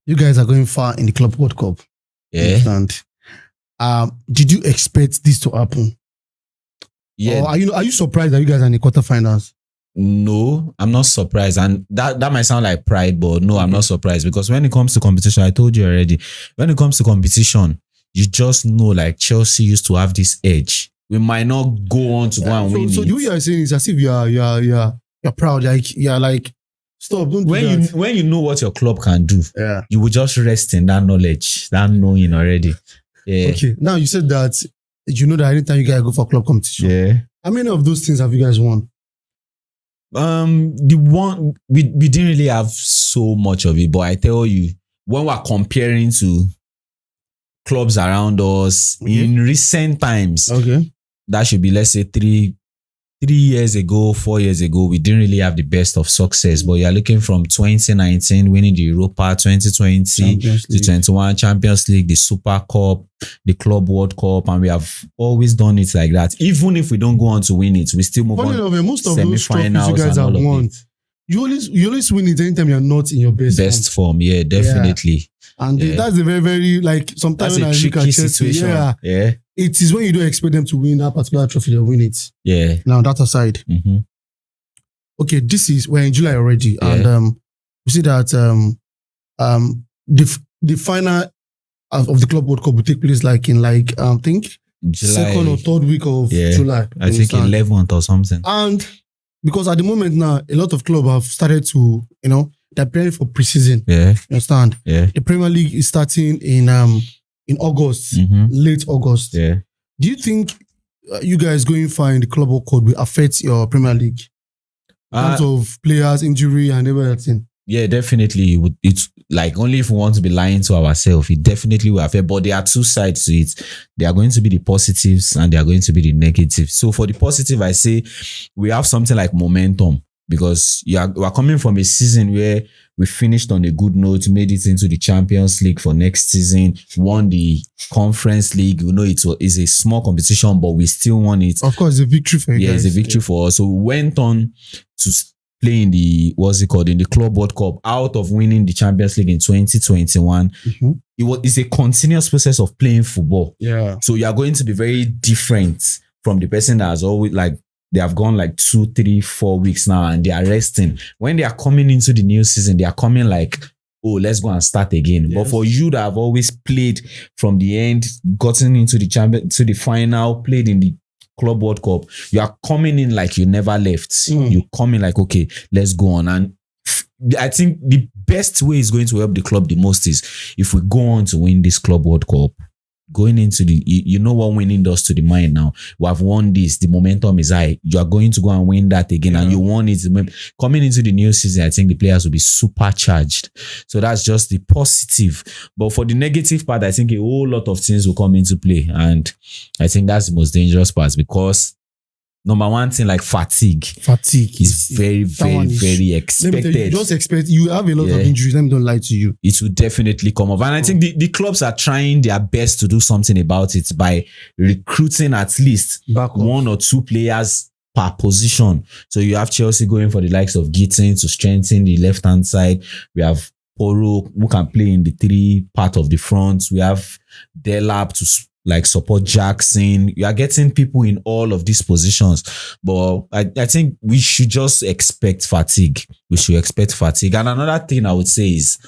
You guys are going far in the Club World Cup. Yeah. Did you expect this to happen? Yeah. Or are you surprised that you guys are in the quarterfinals? No, I'm not surprised. And that might sound like pride, but no, I'm not surprised. Because when it comes to competition, I told you already, when it comes to competition, you just know like Chelsea used to have this edge. We might not go on to go and win. So the way you are saying is as if you're proud, like you're like, stop, don't do that. When you know what your club can do, you will just rest in that knowledge, that knowing already. Yeah. Okay. Now you said that you know that anytime you guys go for club competition, how many of those things have you guys won? The one we didn't really have so much of it, but I tell you, when we're comparing to clubs around us in recent times, that should be, let's say 3 years ago, 4 years ago, we didn't really have the best of success. But you're looking from 2019 winning the Europa, 2020 to 21 Champions League, the Super Cup, the Club World Cup, and we have always done it like that. Even if we don't go on to win it, we still move on. Most of those trophies you guys have won, you always win it anytime you're not in your best form. Yeah, definitely. And that's a very, very, like, sometimes that's a tricky situation. It is when you don't expect them to win that particular trophy, they win it. Yeah. Now, that aside. Okay, we're in July already. And we see that the final of the Club World Cup will take place like in I think July, 2nd or 3rd week of July. I think 11th or something. And because at the moment now, a lot of clubs have started to, they're preparing for preseason. Yeah. You understand? Yeah. The Premier League is starting in August, late August. Yeah. Do you think you guys going far in the Club World Cup will affect your Premier League in terms of players, injury, and everything? Yeah, definitely. It's like, only if we want to be lying to ourselves, it definitely will affect. But there are two sides to it. There are going to be the positives and there are going to be the negatives. So for the positive, I say we have something like momentum, because we are coming from a season where we finished on a good note, made it into the Champions League for next season, won the Conference League. You know, it's a small competition, but we still won it. Of course, it's a victory for you guys. It's a victory for us. So we went on to play in the Club World Cup, out of winning the Champions League in 2021. It's a continuous process of playing football. Yeah. So you are going to be very different from the person that has always, like, they have gone like 2, 3, 4 weeks now and they are resting. When they are coming into the new season, they are coming like, oh, let's go and start again. Yes. But for you that have always played from the end, gotten into to the final, played in the Club World Cup, you are coming in like you never left. You come in like, okay, let's go on. And I think the best way is going to help the club the most is if we go on to win this Club World Cup. Going into you know what winning does to the mind now. We have won this, the momentum is high. You are going to go and win that again, and you won it. Coming into the new season, I think the players will be supercharged. So that's just the positive. But for the negative part, I think a whole lot of things will come into play, and I think that's the most dangerous part, because number one thing, like fatigue is very, very, very expected. You have a lot of injuries. Let me don't lie to you. It will definitely come up. And I think the clubs are trying their best to do something about it by recruiting at least 1 or 2 players per position. So you have Chelsea going for the likes of Gittin to strengthen the left-hand side. We have Poro, who can play in the 3 part of the front. We have Delap to support Jackson. You are getting people in all of these positions. But I think we should just expect fatigue. And another thing I would say is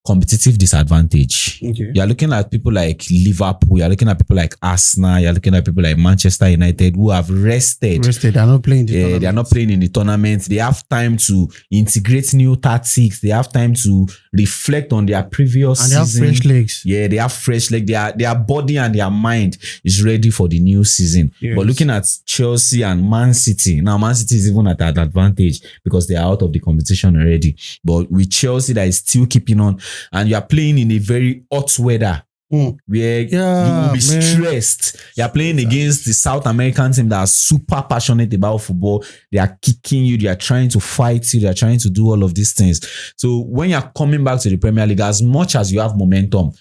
competitive disadvantage. Okay. You're looking at people like Liverpool, you're looking at people like Arsenal, you're looking at people like Manchester United who have rested. They are not playing the they are not playing in the tournament. They have time to integrate new tactics. They have time to reflect on their previous season. And they have fresh legs. Yeah, they have fresh legs. Their body and their mind is ready for the new season. Yes. But looking at Chelsea and Man City, now Man City is even at an advantage because they are out of the competition already. But with Chelsea that is still keeping on, and you are playing in a very hot weather where you will be stressed. You are playing against the South American team that are super passionate about football. They are kicking you. They are trying to fight you. They are trying to do all of these things. So when you are coming back to the Premier League, as much as you have momentum,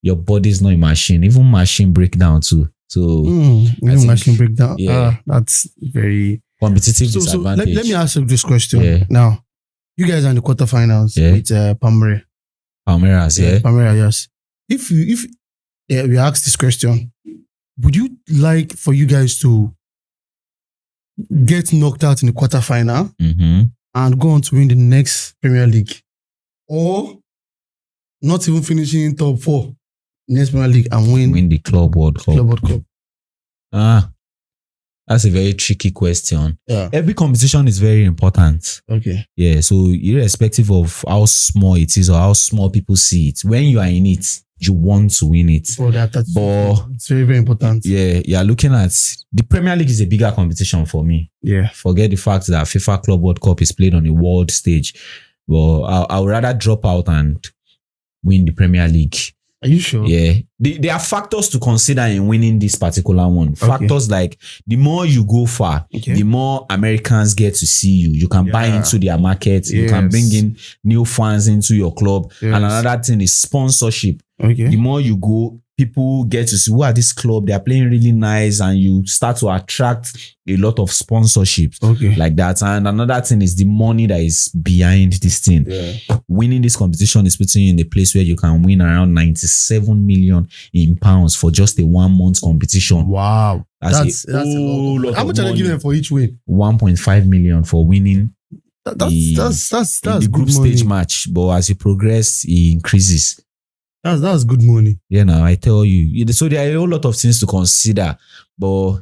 your body is not a machine. Even machine breakdown too. So machine breakdown. Yeah, that's very competitive disadvantage. So let me ask you this question. Now, you guys are in the quarterfinals with Palmeiras. Palmeiras, yeah. Palmeiras, yes. If we ask this question, would you like for you guys to get knocked out in the quarterfinal and go on to win the next Premier League, or not even finishing in top 4 next Premier League and win the Club World Cup? Club World Cup. That's a very tricky question. Yeah. Every competition is very important. Okay. Yeah. So irrespective of how small it is or how small people see it, when you are in it, you want to win it. But it's very, very important. Yeah. You're looking at the Premier League is a bigger competition for me. Yeah. Forget the fact that FIFA Club World Cup is played on a world stage. Well, I would rather drop out and win the Premier League. Are you sure? Yeah. There are factors to consider in winning this particular one. Factors like the more you go far, the more Americans get to see you. You can buy into their market. You can bring in new fans into your club. And another thing is sponsorship. Okay. The more you go, people get to see who are this club. They are playing really nice, and you start to attract a lot of sponsorships like that. And another thing is the money that is behind this thing. Yeah. Winning this competition is putting you in a place where you can win around 97 million in pounds for just a 1 month competition. Wow. That's a lot. How much are they giving for each win? 1.5 million for winning. That's the group stage match. But as you progress, it increases. That's good money. Yeah, now I tell you. So there are a whole lot of things to consider, but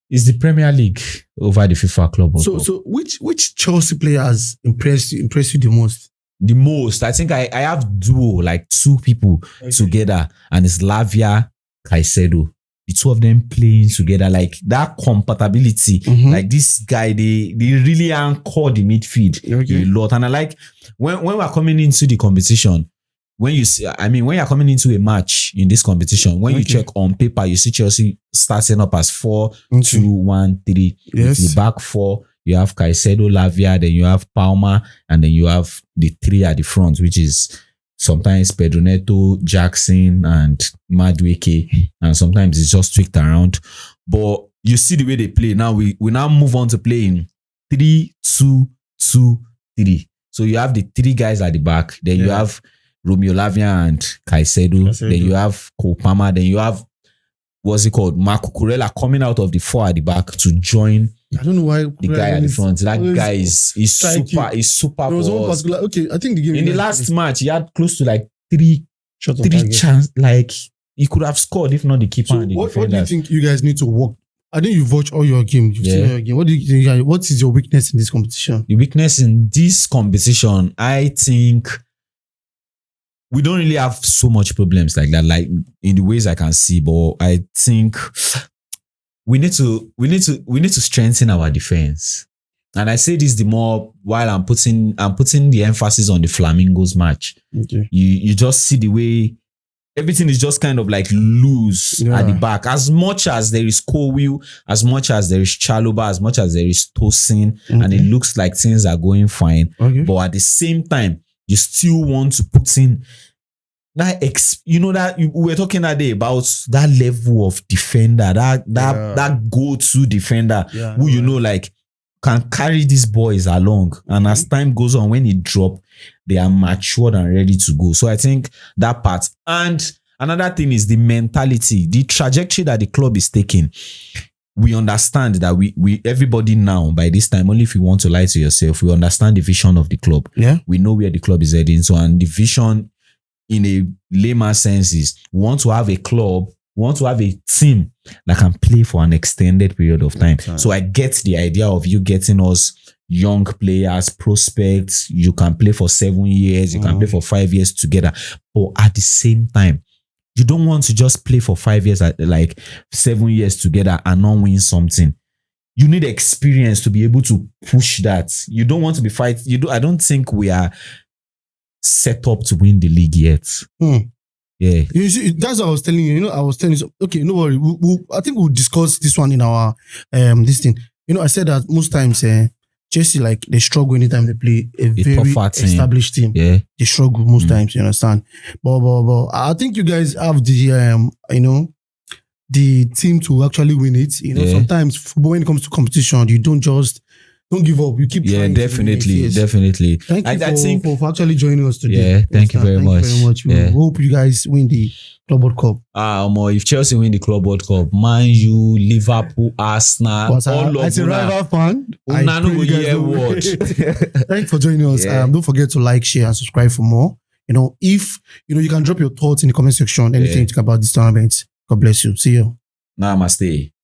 it's the Premier League over the FIFA Club World Cup. So which Chelsea players impressed you the most? The most, I think I have duo, like 2 people together, and it's Lavia, Caicedo. The 2 of them playing together, like that compatibility. Like this guy, they really anchor the midfield a lot. And I like when we're coming into the competition. When you're coming into a match in this competition, when you check on paper, you see Chelsea starting up as 4-2-1-3. Yes. With the back 4, you have Caicedo, Lavia, then you have Palma, and then you have the 3 at the front, which is sometimes Pedro Neto, Jackson, and Madueke, and sometimes it's just tweaked around. But you see the way they play. Now we now move on to playing 3-2-2-3. So you have the 3 guys at the back, then you have Romeo Lavia and Caicedo. Then you have Kopama. Then you have, what's it called? Marco Kurela coming out of the 4 at the back to join. I don't know why the guy at the front. That guy is super. He's super. There was one particular. Okay, I think the game in the last match he had close to like 3 chances. Like he could have scored if not the keeper and the defender. What do you think you guys need to work? I think you've watched all your games. You've seen all your game. What do you think? What is your weakness in this competition? The weakness in this competition, I think. We don't really have so much problems like that, like in the ways I can see, but I think we need to strengthen our defense. And I say this the more while I'm putting the emphasis on the Flamingos match. Okay. You just see the way everything is just kind of like loose at the back. As much as there is Cowell, as much as there is Chalobah, as much as there is Tosin, and it looks like things are going fine. Okay. But at the same time, you still want to put in that that we were talking that day about that level of defender, that go-to defender who like can carry these boys along. And as time goes on, when it drop, they are matured and ready to go. So I think that part. And another thing is the mentality, the trajectory that the club is taking. We understand that we everybody now by this time, only if you want to lie to yourself, we understand the vision of the club. Yeah, we know where the club is heading. So, and the vision in a layman sense is we want to have a club, we want to have a team that can play for an extended period of time. Okay. So I get the idea of you getting us young players, prospects. You can play for 7 years, you can play for 5 years together. But at the same time, you don't want to just play for 5 years, like 7 years together and not win something. You need experience to be able to push that. You don't want to be fighting. I don't think we are set up to win the league yet. Yeah. You see, that's what I was telling you. I was telling you, okay, no worry. I think we'll discuss this one in our this thing. I said that most times Chelsea, like, they struggle anytime they play a very established team. Yeah. They struggle most times, you understand? But I think you guys have the the team to actually win it. Sometimes football, when it comes to competition, you don't just don't give up. You keep Yeah, trying. definitely. Thank you I think, for actually joining us today. yeah, thank you very much. We hope you guys win the Club World Cup. If Chelsea win the Club World Cup, Man U, Liverpool, Arsenal, all of as a rival fan, una no go hear word. Thank you for joining us. Yeah. Don't forget to like, share, and subscribe for more. If you can drop your thoughts in the comment section. Anything you think about this tournament. God bless you. See you. Namaste.